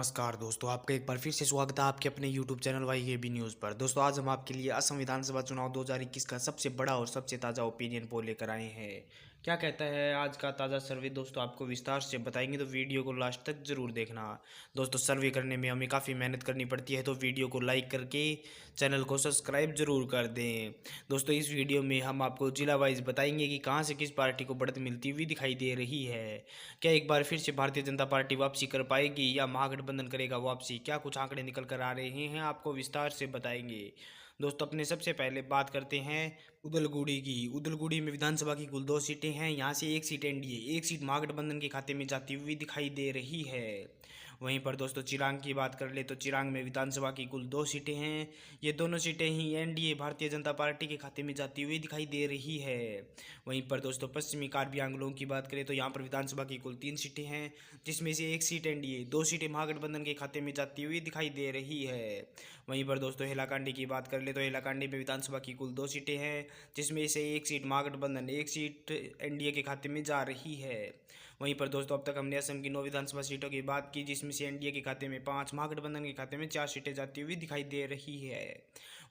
नमस्कार दोस्तों, आपका एक बार फिर से स्वागत है आपके अपने YouTube चैनल YAB न्यूज़ पर। दोस्तों, आज हम आपके लिए असम विधानसभा चुनाव 2021 का सबसे बड़ा और सबसे ताज़ा ओपिनियन पोल लेकर आए हैं। क्या कहता है आज का ताज़ा सर्वे, दोस्तों आपको विस्तार से बताएंगे, तो वीडियो को लास्ट तक ज़रूर देखना। दोस्तों, सर्वे करने में हमें काफ़ी मेहनत करनी पड़ती है, तो वीडियो को लाइक करके चैनल को सब्सक्राइब जरूर कर दें। दोस्तों, इस वीडियो में हम आपको जिला वाइज बताएंगे कि कहाँ से किस पार्टी को बढ़त मिलती हुई दिखाई दे रही है। क्या एक बार फिर से भारतीय जनता पार्टी वापसी कर पाएगी या महागठबंधन करेगा वापसी? क्या कुछ आंकड़े निकल कर आ रहे हैं, आपको विस्तार से बताएंगे। दोस्तों, अपने सबसे पहले बात करते हैं उदलगुड़ी की। उदलगुड़ी में विधानसभा की कुल 2 सीटें हैं। यहाँ से एक सीट एनडीए, एक सीट महागठबंधन के खाते में जाती हुई दिखाई दे रही है। वहीं पर दोस्तों चिरांग की बात कर ले तो चिरांग में विधानसभा की कुल 2 सीटें हैं। ये दोनों सीटें ही एनडीए भारतीय जनता पार्टी के खाते में जाती हुई दिखाई दे रही है। वहीं पर दोस्तों पश्चिमी कार्बी आंगलों की बात करें तो यहाँ पर विधानसभा की कुल 3 सीटें हैं, जिसमें से एक सीट एनडीए, 2 सीटें महागठबंधन के खाते में जाती हुई दिखाई दे रही है। वहीं पर दोस्तों हैलाकांडी की बात कर ले तो हैलाकांडी में विधानसभा की कुल 2 सीटें हैं, जिसमें से एक सीट महागठबंधन, एक सीट एनडीए के खाते में जा रही है। वहीं पर दोस्तों अब तक हमने असम की 9 विधानसभा सीटों की बात की, जिसमें से एनडीए के खाते में 5, महागठबंधन के खाते में 4 सीटें जाती हुई दिखाई दे रही है।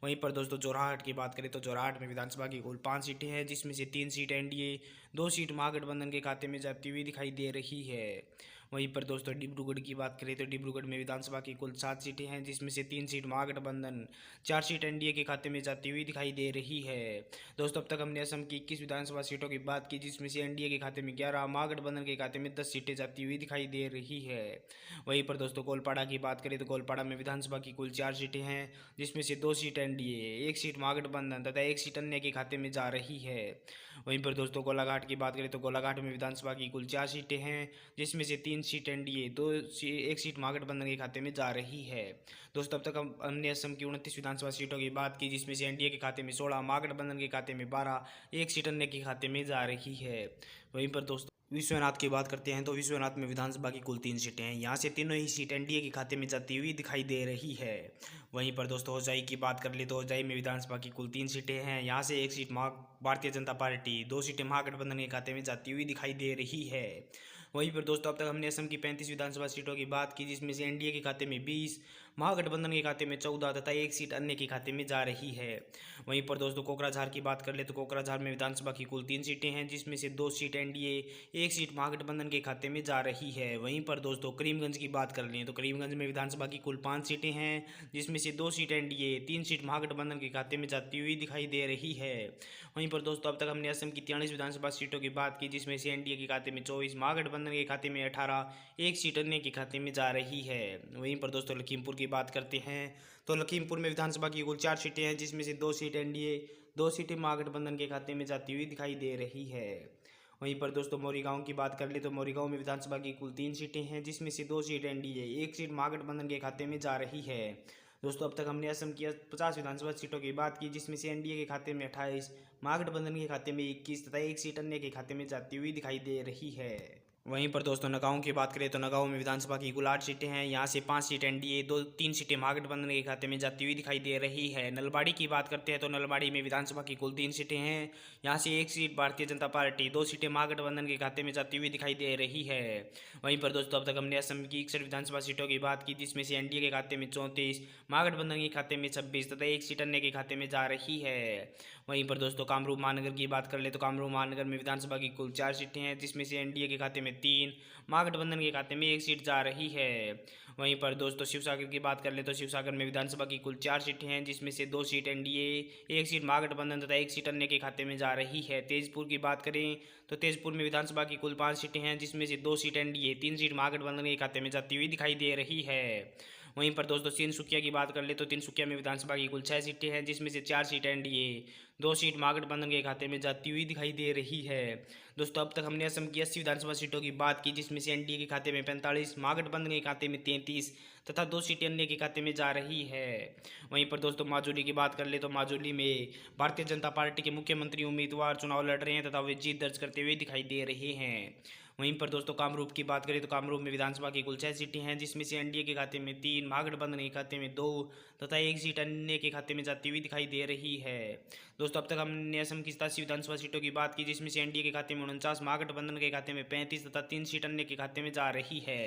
वहीं पर दोस्तों जोरहाट की बात करें तो जोरहाट में विधानसभा की कुल 5 सीटें हैं, जिसमें से 3 सीट एनडीए, 2 सीट महागठबंधन के खाते में जाती हुई दिखाई दे रही है। वहीं पर दोस्तों डिब्रूगढ़ की बात करें तो डिब्रूगढ़ में विधानसभा की कुल 7 सीटें हैं, जिसमें से 3 सीट महागठबंधन, 4 सीट एनडीए के खाते में जाती हुई दिखाई दे रही है। दोस्तों अब तक हमने असम की 21 विधानसभा सीटों की बात की, जिसमें से एनडीए के खाते में 11, महागठबंधन के खाते में 10 सीटें जाती हुई दिखाई दे रही है। वहीं पर दोस्तों गोलपाड़ा की बात करें तो गोलपाड़ा में विधानसभा की कुल 4 सीटें हैं, जिसमें से 2 सीट एनडीए, एक सीट महागठबंधन तथा एक सीट अन्य के खाते में जा रही है। वहीं पर दोस्तों गोलाघाट की बात करें तो गोलाघाट में विधानसभा की कुल 4 सीटें हैं, जिसमें से 3 सीट एनडीए, एक सीट महागठबंधन के खाते में जा रही है। दोस्तों अब तक हमने असम की 29 विधानसभा सीटों की बात की, जिसमें से एनडीए के खाते में 16, महागठबंधन के खाते में 12, एक सीट अन्य के खाते में जा रही है। वहीं पर दोस्तों विश्वनाथ की बात करते हैं तो विश्वनाथ में विधानसभा की कुल 3 सीटें हैं। यहाँ से तीनों ही सीट एनडीए के खाते में जाती हुई दिखाई दे रही है। वहीं पर दोस्तों होजाई की बात कर ले तो होजाई में विधानसभा की कुल 3 सीटें हैं। यहाँ से एक सीट भारतीय जनता पार्टी, 2 सीटें महागठबंधन के खाते में जाती हुई दिखाई दे रही है। वहीं पर दोस्तों अब तक हमने असम की 35 विधानसभा सीटों की बात की, जिसमें से एनडीए के खाते में 20, महागठबंधन के खाते में 14 तथा एक सीट अन्य के खाते में जा रही है। वहीं पर दोस्तों कोकराझार की बात कर ले तो कोकराझार में विधानसभा की कुल 3 सीटें हैं, जिसमें से 2 सीट एनडीए, एक सीट महागठबंधन के खाते में जा रही है। वहीं पर दोस्तों करीमगंज की बात कर लें तो करीमगंज में विधानसभा की कुल 5 सीटें हैं, जिसमें से 2 सीट एनडीए, 3 सीट महागठबंधन के खाते में जाती हुई दिखाई दे रही है। वहीं पर दोस्तों अब तक हमने असम की 43 विधानसभा सीटों की बात की, जिसमें से एनडीए के खाते में 24, महागठबंधन के खाते में 18, एक सीट अन्य के खाते में जा रही है। वहीं पर दोस्तों लखीमपुर की बात करते हैं तो लखीमपुर में विधानसभा की कुल 4 सीटें हैं, जिसमें से 2 सीट एनडीए, 2 सीटें महागठबंधन के खाते में जाती हुई दिखाई दे रही है। वहीं पर दोस्तों मोरीगांव की बात कर ले तो मोरीगांव में विधानसभा की कुल 3 सीटें हैं, जिसमें से 2 सीट एनडीए, एक सीट महागठबंधन के खाते में जा रही है। दोस्तों अब तक हमने असम की 50 विधानसभा सीटों की बात की, जिसमें से एनडीए के खाते में 28, महागठबंधन के खाते में 21 तथा एक सीट अन्य के खाते में जाती हुई दिखाई दे रही है। वहीं पर दोस्तों नगांव की बात करें तो नगांव में विधानसभा की कुल 8 सीटें हैं। यहाँ से 5 सीट एनडीए, 3 सीटें महागठबंधन के खाते में जाती हुई दिखाई दे रही है। नलबाड़ी की बात करते हैं तो नलबाड़ी में विधानसभा की कुल 3 सीटें हैं। यहाँ से एक सीट भारतीय जनता पार्टी, 2 सीटें महागठबंधन के खाते में जाती हुई दिखाई दे रही है। वहीं पर दोस्तों अब तक हमने असम की 61 विधानसभा सीटों की बात की, जिसमें से एनडीए के खाते में 34, महागठबंधन के खाते में 26 तथा एक सीट अन्य के खाते में जा रही है। वहीं पर दोस्तों कामरूप महानगर की बात कर ले तो कामरूप महानगर में विधानसभा की कुल 4 सीटें हैं, जिसमें से एनडीए के खाते में 3, महागठबंधन के खाते में एक सीट जा रही है। वहीं पर दोस्तों शिवसागर की बात कर ले तो शिवसागर में विधानसभा की कुल 4 सीटें हैं, जिसमें से 2 सीट एनडीए, एक सीट महागठबंधन तथा एक सीट अन्य के खाते में जा रही है। तेजपुर की बात करें तो तेजपुर में विधानसभा की कुल 5 सीटें हैं, जिसमें से 2 सीट एनडीए, 3 सीट महागठबंधन के खाते में जाती हुई दिखाई दे रही है। वहीं पर दोस्तों तिनसुकिया की बात कर ले तो तिनसुकिया में विधानसभा की कुल 6 सीटें हैं, जिसमें से 4 सीट एनडीए, 2 सीट महागठबंधन के खाते में जाती हुई दिखाई दे रही है। दोस्तों अब तक हमने असम की 80 विधानसभा सीटों की बात की, जिसमें से एनडीए के खाते में 45, महागठबंधन के खाते में 33 तथा 2 सीटें अन्य के खाते में जा रही है। वहीं पर दोस्तों माजुली की बात कर ले तो माजुली में भारतीय जनता पार्टी के मुख्यमंत्री उम्मीदवार चुनाव लड़ रहे हैं तथा वे जीत दर्ज करते हुए दिखाई दे रहे हैं। वहीं पर दोस्तों कामरूप की बात करें तो कामरूप में विधानसभा की कुल 6 सीटें हैं, जिसमें से एनडीए के खाते में 3, महागठबंधन के खाते में 2 तथा एक सीट अन्य के खाते में जाती हुई दिखाई दे रही है। दोस्तों अब तक हमने असम की 87 विधानसभा सीटों की बात की, जिसमें से एनडीए के खाते में 49, महागठबंधन के खाते में 35 तथा 3 सीट अन्य के खाते में जा रही है।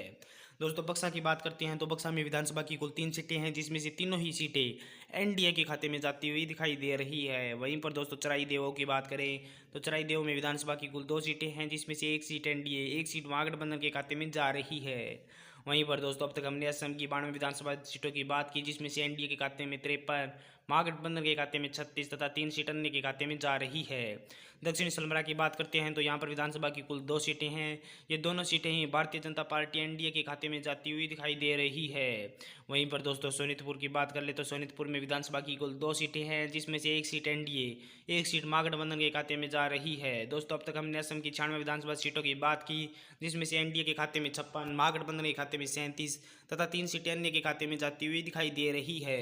दोस्तों बक्सा की बात करते हैं तो बक्सा में विधानसभा की कुल 3 सीटें हैं, जिसमें से तीनों ही सीटें एनडीए के खाते में जाती हुई दिखाई दे रही है। वहीं पर दोस्तों चराई देवों की बात करें तो चराई देव में विधानसभा की कुल 2 सीटें हैं, जिसमें से एक सीट एनडीए, एक सीट महागठबंधन के खाते में जा रही है। वहीं पर दोस्तों अब तक हमने असम की 92 विधानसभा सीटों की बात की, जिसमें से एनडीए के खाते में 53, महागठबंधन के खाते में 36 तथा 3 सीट अन्य के खाते में जा रही है। दक्षिणी सलमरा की बात करते हैं तो यहाँ पर विधानसभा की कुल 2 सीटें हैं। ये दोनों सीटें ही भारतीय जनता पार्टी एनडीए के खाते में जाती हुई दिखाई दे रही है। वहीं पर दोस्तों सोनीतपुर की बात कर ले तो सोनीतपुर में विधानसभा की कुल 2 सीटें हैं, जिसमें से एक सीट एनडीए, एक सीट महागठबंधन के खाते में जा रही है। दोस्तों अब तक हमने असम की 96 विधानसभा सीटों की बात की, जिसमें से एनडीए के खाते में 56, महागठबंधन के खाते में 37 तथा 3 सीटें अन्य के खाते में जाती हुई दिखाई दे रही है।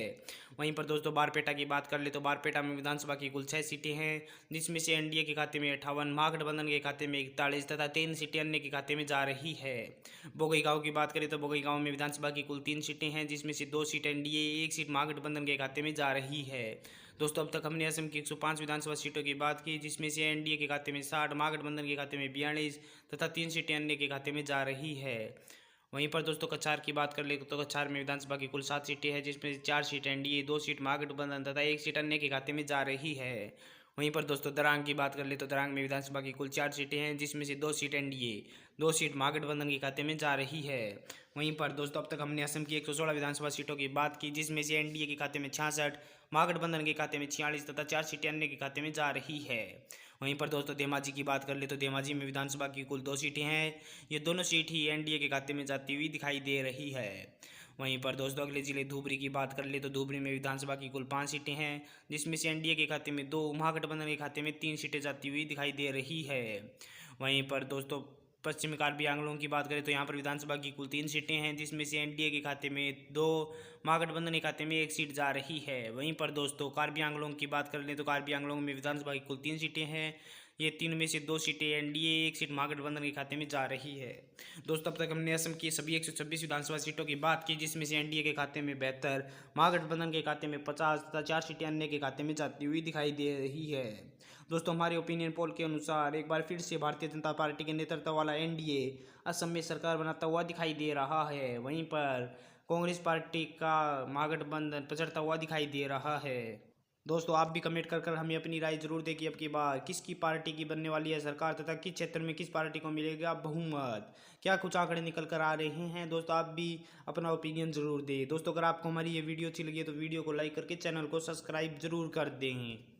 वहीं पर दोस्तों बारपेटा की बात कर ले तो बारपेटा में विधानसभा की कुल 6 सीटें हैं, जिसमें से एनडीए के खाते में 58, महागठबंधन के खाते में 41 तथा 3 सीटें अन्य के खाते में जा रही है। बोगईगांव की बात करें तो बोगईगांव में विधानसभा की कुल 3 सीटें हैं, जिसमें से 2 सीट एनडीए, एक सीट महागठबंधन के खाते में जा रही है। दोस्तों अब तक हमने असम की 105 विधानसभा सीटों की बात की, जिसमें से एनडीए के खाते में 60, महागठबंधन के खाते में 42 तथा 3 सीटें अन्य के खाते में जा रही है। वहीं पर दोस्तों कछार की बात कर ले तो कछार में विधानसभा की कुल 7 सीटें हैं, जिसमें 4 सीट एनडीए, 2 सीट महागठबंधन तथा 1 सीट अन्य के खाते में जा रही है। वहीं पर दोस्तों दरांग की बात कर ले तो दरांग में विधानसभा की कुल 4 सीटें हैं, जिसमें से 2 सीट एनडीए, 2 सीट महागठबंधन के खाते में जा रही है। वहीं पर दोस्तों अब तक हमने असम की 116 विधानसभा सीटों की बात की, जिसमें से एनडीए के खाते में 66, महागठबंधन के खाते में 46 तथा 4 सीटें अन्य के खाते में जा रही है। वहीं पर दोस्तों धेमाजी की बात कर ले तो धेमाजी में विधानसभा की कुल 2 सीटें हैं, ये दोनों सीट ही एनडीए के खाते में जाती हुई दिखाई दे रही है। वहीं पर दोस्तों अगले जिले धुबरी की बात कर ले तो धुबरी में विधानसभा की कुल 5 सीटें हैं, जिसमें से एनडीए के खाते में 2, महागठबंधन के खाते में 3 सीटें जाती हुई दिखाई दे रही है। वहीं पर दोस्तों पश्चिमी कार्बी आंगलों की बात करें तो यहाँ पर विधानसभा की कुल 3 सीटें हैं, जिसमें से एनडीए के खाते में 2, महागठबंधन के खाते में 1 सीट जा रही है। वहीं पर दोस्तों कार्बी आंगलों की बात कर लें तो कार्बी आंगलों में विधानसभा की कुल 3 सीटें हैं, ये 3 में से 2 सीटें एनडीए, 1 सीट महागठबंधन के खाते में जा रही है। दोस्तों अब तक हमने असम की सभी 126 विधानसभा सीटों की बात की, जिसमें से एनडीए के खाते में 72, महागठबंधन के खाते में 50 तथा 4 सीटें अन्य के खाते में जाती हुई दिखाई दे रही है। दोस्तों हमारे ओपिनियन पोल के अनुसार एक बार फिर से भारतीय जनता पार्टी के नेतृत्व वाला एनडीए असम में सरकार बनाता हुआ दिखाई दे रहा है। वहीं पर कांग्रेस पार्टी का महागठबंधन पछड़ता हुआ दिखाई दे रहा है। दोस्तों आप भी कमेंट कर हमें अपनी राय जरूर दें कि अब की बार किसकी पार्टी की बनने वाली है सरकार तथा किस क्षेत्र में किस पार्टी को मिलेगा बहुमत, क्या कुछ आंकड़े निकल कर आ रहे हैं। दोस्तों आप भी अपना ओपिनियन जरूर दें। दोस्तों अगर आपको हमारी ये वीडियो अच्छी लगी है तो वीडियो को लाइक करके चैनल को सब्सक्राइब जरूर कर दें।